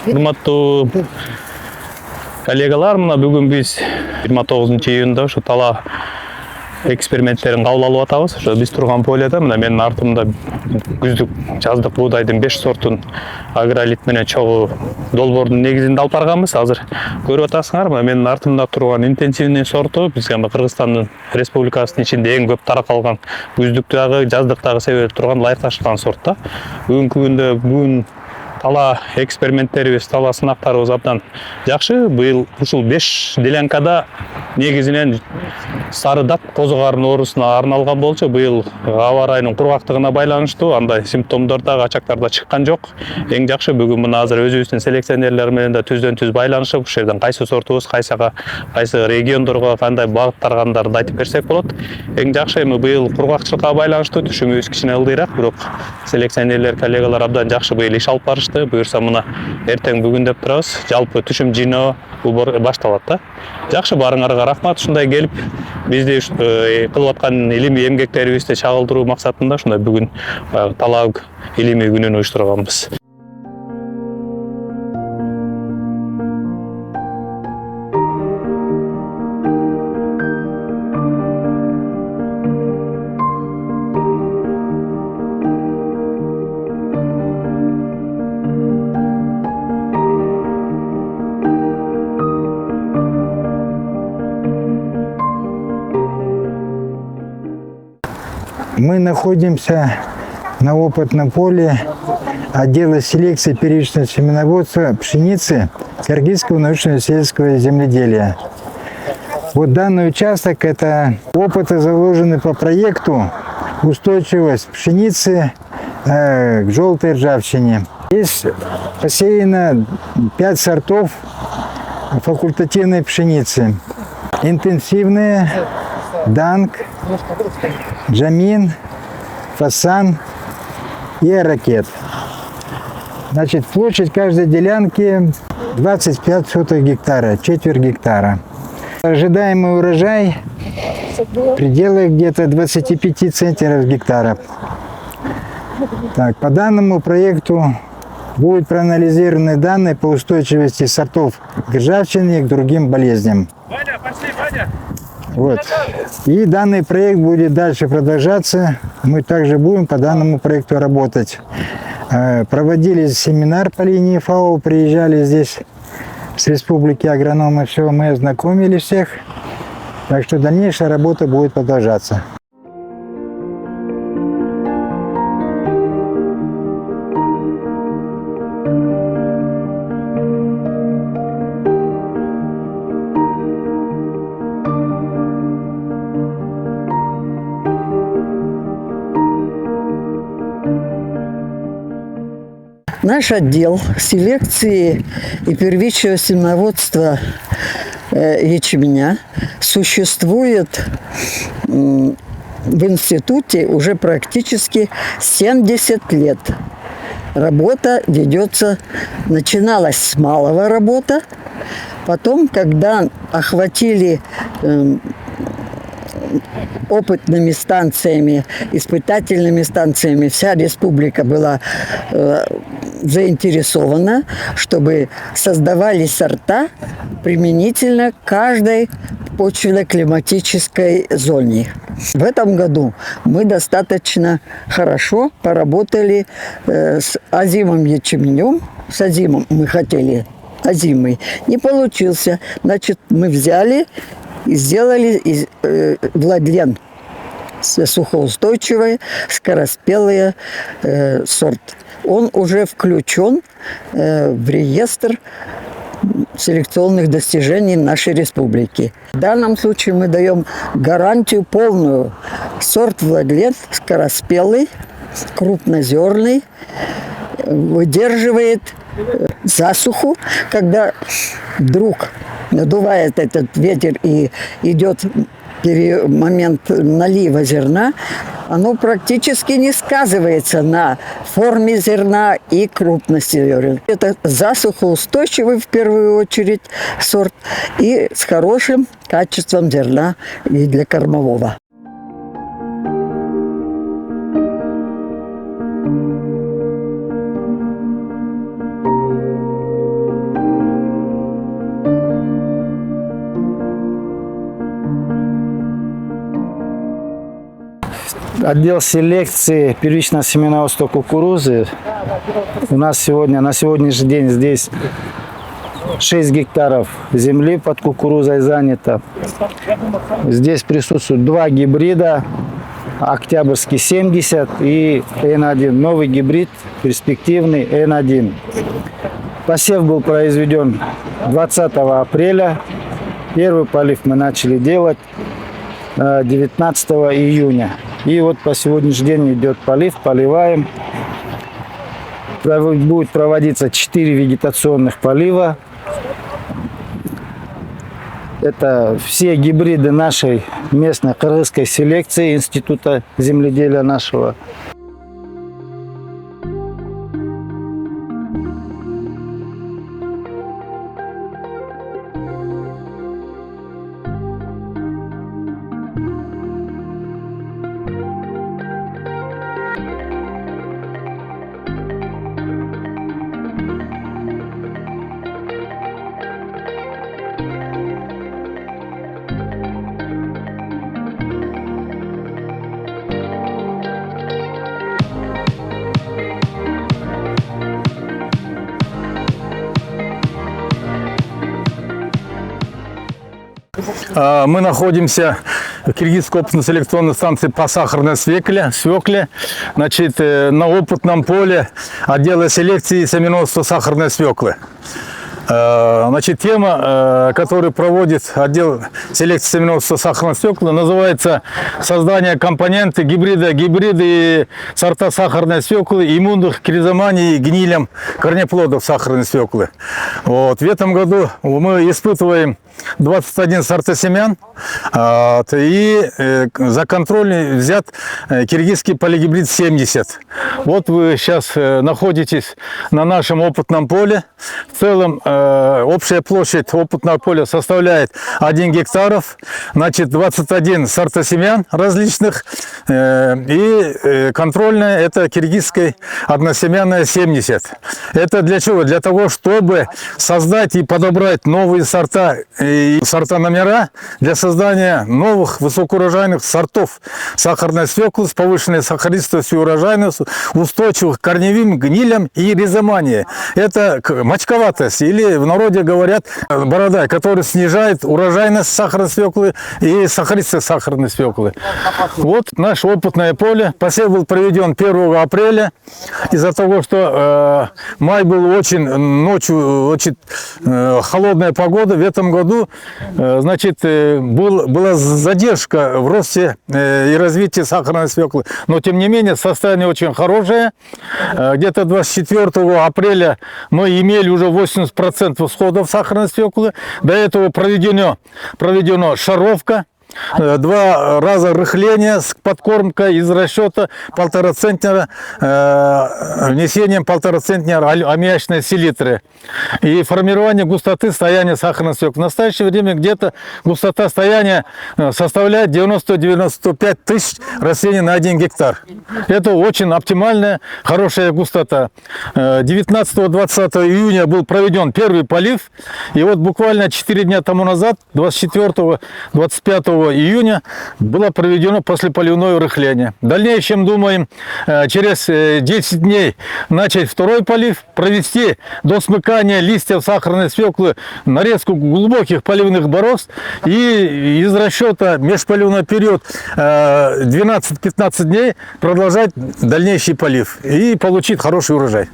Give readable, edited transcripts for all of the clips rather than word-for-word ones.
Урматтуу коллегалар, мына бүгүн биз 29-июнда ушу тала эксперименттерин кабыл алып атабыз. Ошо биз турган поледа мына менин артымда күздүк, жаздык буудайдын 5 сортун агролит менен чогуу долбоордун негизинде алып барганбыз. Азыр көрүп атасыңар, мына менин артымда турган интенсивный сорту бизге Кыргызстандын республикасынын ичинде эң көп таркалган, күздүктагы, жаздыктагы себилип турган ылайыкташкан сорт да. Бүгүнкү күндө тала эксперименттерибиз, тала сынактарыбыз абдан жакшы. Быйыл ушул 5 делянкада негизинен сары дат козу карын оорусуна арналган болчу. Быйыл аба ырайынын кургактыгына байланыштуу андай симптомдор да, ачактар да чыккан жок. Эң жакшы бүгүн мына азыр өзүбүздүн селекционерлер менен да түздөн-түз байланышып, ушул жерден кайсы сортубуз кайсы региондорго кандай багыттаргандарды айтып берсек болот. Эң жакшы эми быйыл кургакчылыкка байланыштуу түшүмүбүз кичине ылдыйраак, бирок селекционерлер, коллегалар абдан жакшы быйыл иш алып барышты. Буюрса мына эртең бүгүн деп турабыз. Жалпы түшүм жыйноо башталат да. Жакшы, баарыңарга рахмат. Ушундай келип бизди кылып аткан илимий эмгектерибизди чагылдыруу максатында ушундай бүгүн тала илимий күнүн уюштурганбыз. Мы находимся на опытном поле отдела селекции первичного семеноводства пшеницы Кыргызского научно-исследовательского земледелия. Вот данный участок – это опыты, заложены по проекту «Устойчивость пшеницы к желтой ржавчине». Здесь посеяно 5 сортов факультативной пшеницы. Интенсивные, Данг, Джамин, Фасан и Аракет. Значит, площадь каждой делянки 25 сотых гектара, четверть гектара. Ожидаемый урожай в пределах где-то 25 центнеров гектара. Так, по данному проекту будут проанализированы данные по устойчивости сортов к ржавчине и к другим болезням. Вот. И данный проект будет дальше продолжаться. Мы также будем по данному проекту работать. Проводили семинар по линии ФАО, приезжали здесь с республики агрономы, все, мы ознакомили всех. Так что дальнейшая работа будет продолжаться. Наш отдел селекции и первичного семеноводства ячменя существует в институте уже практически 70 лет. Работа ведется, начиналась с малого работа, потом, когда охватили опытными станциями, испытательными станциями, вся республика была заинтересована, чтобы создавались сорта применительно к каждой почвенно-климатической зоне. В этом году мы достаточно хорошо поработали с озимым ячменем. С озимым мы хотели озимый. Не получился. Значит, мы взяли и сделали владлен сухоустойчивый, скороспелый сорт. Он уже включен в реестр селекционных достижений нашей республики. В данном случае мы даем гарантию полную. Сорт владлен скороспелый, крупнозерный, выдерживает засуху, когда вдруг надувает этот ветер и идет момент налива зерна, оно практически не сказывается на форме зерна и крупности зерна. Это засухоустойчивый в первую очередь сорт и с хорошим качеством зерна и для кормового. Отдел селекции первично-семенового кукурузы. У нас сегодня, на сегодняшний день здесь 6 гектаров земли под кукурузой занято. Здесь присутствуют 2 гибрида. Октябрьский 70 и N1. Новый гибрид, перспективный N1. Посев был произведен 20 апреля. Первый полив мы начали делать 19 июня. И вот по сегодняшний день идет полив, поливаем. Будет проводиться 4 вегетационных полива. Это все гибриды нашей местной кыргызской селекции Института земледелия нашего. Мы находимся в Киргизской опытно-селекционной станции по сахарной свекле. Значит, на опытном поле отдела селекции и семеноводства сахарной свеклы. Значит, тема, которую проводит отдел селекции семеноводства сахарной свеклы, называется «Создание компоненты гибриды и сорта сахарной свеклы, иммунных к ризомании и гнилям корнеплодов сахарной свеклы». Вот. В этом году мы испытываем 21 сортосемян, и за контроль взят киргизский полигибрид 70. Вот вы сейчас находитесь на нашем опытном поле. В целом общая площадь опытного поля составляет 1 гектаров, значит 21 сортосемян различных, и контрольная это киргизская односемянная 70. Это для чего? Для того, чтобы создать и подобрать новые сорта и сорта номера для создания новых высокоурожайных сортов сахарной свеклы с повышенной сахаристостью и урожайностью, устойчивых к корневым гнилям и ризомании. Это мочковатость, или в народе говорят бородай, который снижает урожайность сахарной свеклы и сахаристость сахарной свеклы. Вот наше опытное поле. Посев был проведен 1 апреля. Из-за того, что май был ночью очень холодная погода, в этом году значит, была задержка в росте и развитии сахарной свеклы. Но, тем не менее, состояние очень хорошее. Где-то 24 апреля мы имели уже 80% всходов сахарной свеклы. До этого проведено шаровка. 2 раза рыхления с подкормкой из расчета 1,5 центнера, внесением 1,5 центнера аммиачной селитры и формирование густоты стояния сахарной свеклы. В настоящее время где-то густота стояния составляет 90-95 тысяч растений на 1 гектар. Это очень оптимальная, хорошая густота. 19-20 июня был проведен первый полив, и вот буквально 4 дня тому назад, 24-25 июня, было проведено послеполивное рыхление. В дальнейшем думаем через 10 дней начать второй полив, провести до смыкания листьев сахарной свеклы нарезку глубоких поливных борозд и из расчета межполивной период 12-15 дней продолжать дальнейший полив и получить хороший урожай.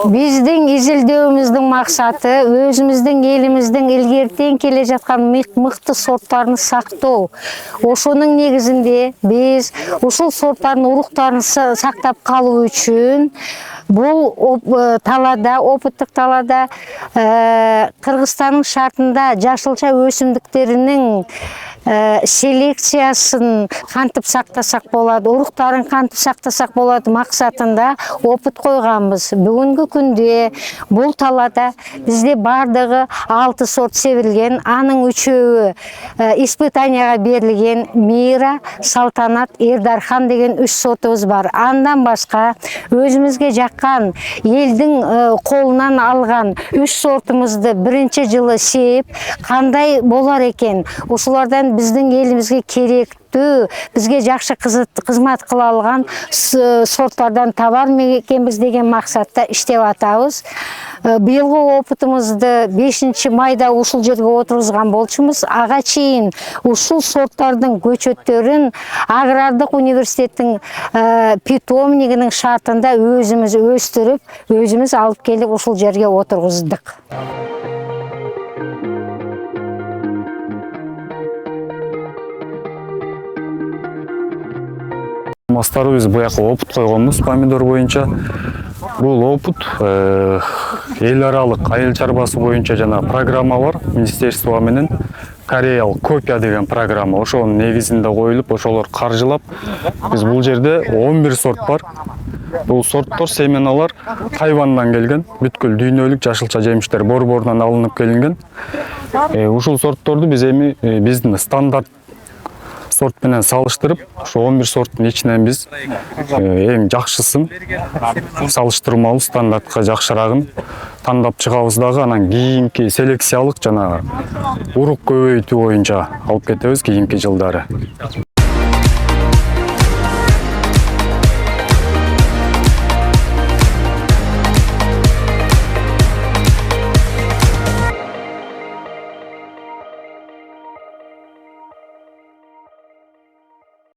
Биздин изилдөөбүздүн максаты өзүбүздүн элибиздин илгертен келе жаткан мыкты сорттарын сактоо. Ошонун негизинде биз ушул сорттардын уруктарын сактап калуу үчүн бул талаада, опыттык талаада Кыргызстандын шартында жашылча өсүмдүктөрүнүн селекциясын кантип сактасак болот, уруктарын кантип сактасак болот максатында опыт койганбыз. Бүгүнкү күндө бул талаада бизде бардыгы 6 сорт себилген, анын 3-өө испытанияга берилген. Мира, Салтанат, Эрдархан деген 3 сортубуз бар. Андан башка өзүбүзгө жаккан элдин колунан алган 3 сортумузду биринчи жылы сээп, кандай болар экен, ушулардан биздин элибизге керектүү, бизге жакшы кызмат кыла алган сорттардан табар экенбиз деген максатта иштеп атабыз. Быйылгы опытымызды 5 майда ушул жерге отургузган болчумуз. Ага чейин ушул сорттардын көчөттөрүн Агрардык университеттин питомнигинин шартында өзүмүз өстүрүп, өзүмүз алып келип ушул жерге отургуздук. Мастарыбыз буяка опыт койгонбуз помидор боюнча. Бул опыт эл аралык айыл чарбасы боюнча жана программа бар. Министерство менен Кореялык копия деген программа. Ошонун негизинде коюлуп, ошолор каржылап, биз бул жерде 11 сорт бар. Бул сорттор, семеналар Тайвандан келген, бүткүл дүйнөлүк жашылча жемиштер борборунан алынып келинген. Ушул сортторду биз эми биздин стандарт сорт менен салыштырып, ошо 11 сорттун ичинен биз эң жакшысын салыштырмалуу стандартка жакшырагын тандап чыгабыз дагы, анан кийинки селекциялык жана урук көбөйтүү боюнча алып кетебиз кийинки жылдары.